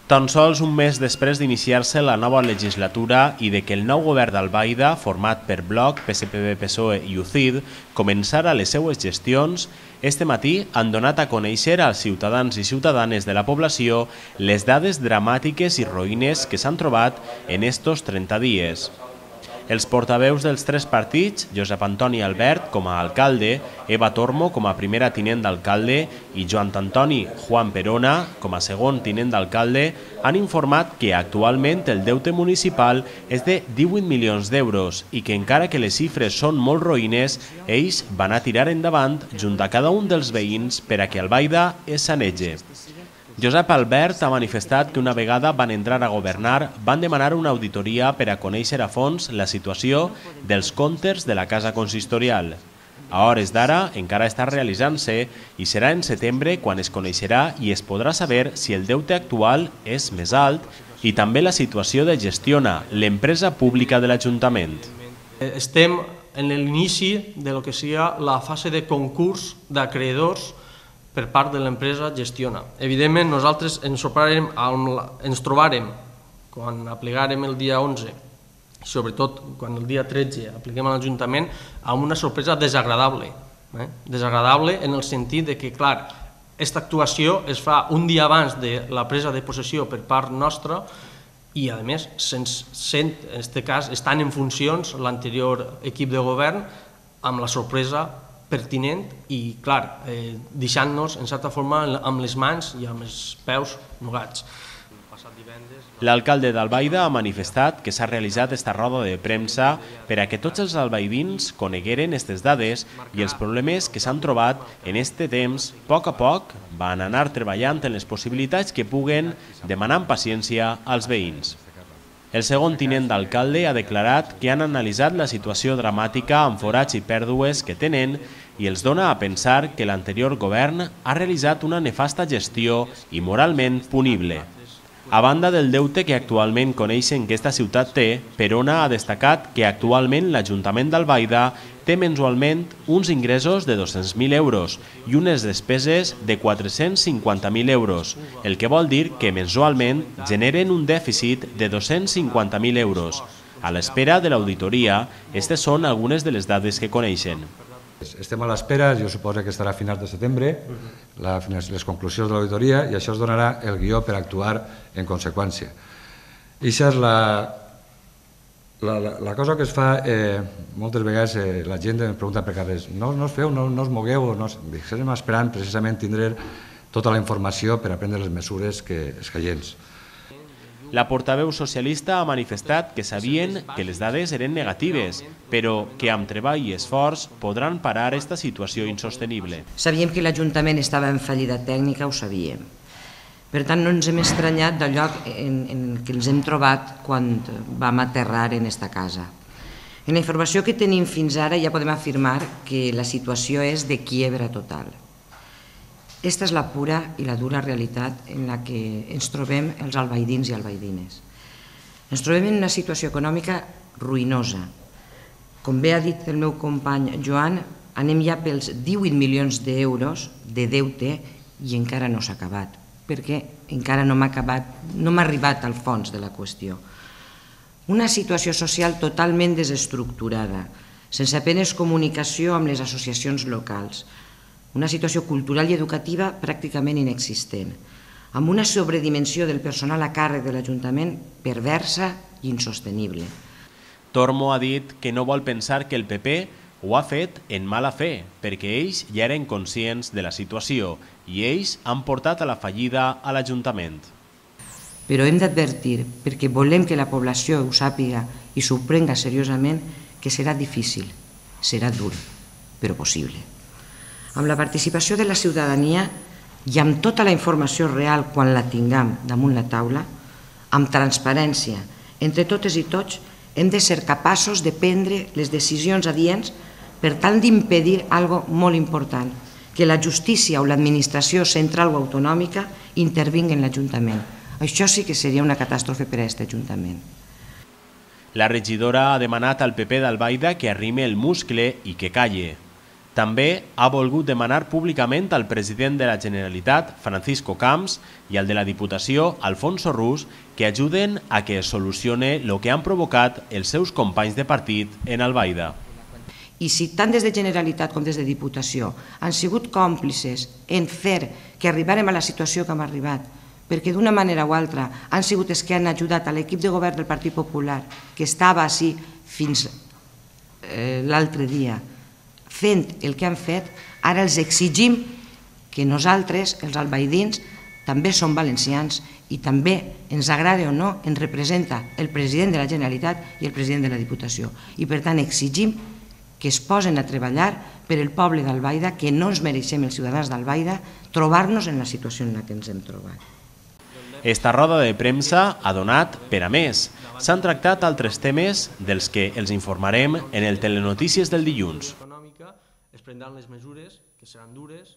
Tan sols un mes després d'iniciar-se la nova legislatura i de que el nou govern d'Albaida, format per Bloc, PSPB, PSOE i UCID, començara les seues gestions, este matí han donat a conèixer als ciutadans i ciutadanes de la població les dades dramàtiques i roïnes que s'han trobat en estos 30 dies. Els portaveus dels tres partits, Josep Antoni Albert com a alcalde, Eva Tormo com a primera tinent d'alcalde i Joan Antoni Juan Perona com a segon tinent d'alcalde, han informat que actualment el deute municipal és de 18 milions d'euros i que encara que les xifres són molt roïnes, ells van a tirar endavant junt a cada un dels veïns per a que Albaida es sanege. Josep Albert ha manifestat que una vegada van entrar a governar van demanar una auditoria per a conèixer a fons la situació dels comptes de la casa consistorial. A hores d'ara encara està realitzant-se i serà en setembre quan es coneixerà i es podrà saber si el deute actual és més alt i també la situació de Gestiona, l'empresa pública de l'Ajuntament. Estem en l'inici de lo que sigui la fase de concurs d'acreedors per part de l'empresa Gestiona. Evidentment, nosaltres ens trobarem, quan aplicarem el dia 11, sobretot quan el dia 13 apliquem a l'Ajuntament, amb una sorpresa desagradable. Desagradable en el sentit de que, clar, aquesta actuació es fa un dia abans de la presa de possessió per part nostra i, a més, en aquest cas, estan en funcions l'anterior equip de govern amb la sorpresa pertinent i, clar, deixant-nos, en certa forma, amb les mans i amb els peus nugats. L'alcalde d'Albaida ha manifestat que s'ha realitzat esta roda de premsa per a que tots els albaidins conegueren aquestes dades i els problemes que s'han trobat en aquest temps. A poc van anar treballant en les possibilitats que puguen, demanant paciència als veïns. El segon tinent d'alcalde ha declarat que han analitzat la situació dramàtica amb forats i pèrdues que tenen i els dona a pensar que l'anterior govern ha realitzat una nefasta gestió i moralment punible. A banda del deute que actualment coneixen que aquesta ciutat té, Perona ha destacat que actualment l'Ajuntament d'Albaida té mensualment uns ingressos de 200.000 euros i unes despeses de 450.000 euros, el que vol dir que mensualment generen un dèficit de 250.000 euros. A l'espera de l'auditoria, aquestes són algunes de les dades que coneixen. Estem a l'espera, jo suposo que estarà a finals de setembre, les conclusions de l'auditoria, i això es donarà el guió per actuar en conseqüència. Això és la cosa que es fa, moltes vegades la gent em pregunta per carrers, no us feu, no us mogueu, estem esperant precisament tindre tota la informació per a prendre les mesures escaients. La portaveu socialista ha manifestat que sabien que les dades eren negatives, però que amb treball i esforç podran parar aquesta situació insostenible. Sabíem que l'Ajuntament estava en fallida tècnica, ho sabíem. Per tant, no ens hem estranyat del lloc en què ens hem trobat quan vam aterrar en aquesta casa. En la informació que tenim fins ara ja podem afirmar que la situació és de quiebra total. Aquesta és la pura i la dura realitat en la que ens trobem els albaidins i albaidines. Ens trobem en una situació econòmica ruïnosa. Com bé ha dit el meu company Joan, anem ja pels 18 milions d'euros de deute i encara no s'ha acabat, perquè encara no m'ha arribat al fons de la qüestió. Una situació social totalment desestructurada, sense apenes comunicació amb les associacions locals, una situació cultural i educativa pràcticament inexistent, amb una sobredimensió del personal a càrrec de l'Ajuntament perversa i insostenible. Tormo ha dit que no vol pensar que el PP ho ha fet en mala fe, perquè ells ja eren conscients de la situació i ells han portat a la fallida a l'Ajuntament. Però hem d'advertir, perquè volem que la població ho sàpiga i s'ho prenga seriosament, que serà difícil, serà dur, però possible. Amb la participació de la ciutadania i amb tota la informació real quan la tinguem damunt la taula, amb transparència, entre totes i tots, hem de ser capaços de prendre les decisions adients per tal d'impedir algo molt important, que la justícia o l'administració central o autonòmica intervingui en l'Ajuntament. Això sí que seria una catàstrofe per a aquest Ajuntament. La regidora ha demanat al PP d'Albaida que arrimi el muscle i que calle. També ha volgut demanar públicament al president de la Generalitat, Francisco Camps, i al de la Diputació, Alfonso Rus, que ajuden a que es solucione el que han provocat els seus companys de partit en Albaida. I si tant des de Generalitat com des de Diputació han sigut còmplices en fer que arribàrem a la situació que hem arribat, perquè d'una manera o altra han sigut els que han ajudat a l'equip de govern del Partit Popular, que estava així fins l'altre dia, fent el que han fet, ara els exigim que nosaltres, els albaidins, també som valencians i també, ens agrada o no, ens representa el president de la Generalitat i el president de la Diputació. I per tant exigim que es posen a treballar per el poble d'Albaida, que no ens mereixem els ciutadans d'Albaida trobar-nos en la situació en la que ens hem trobat. Esta roda de premsa ha donat per a més. S'han tractat altres temes dels que els informarem en el Telenotícies del dilluns. Es prendran les mesures que seran dures,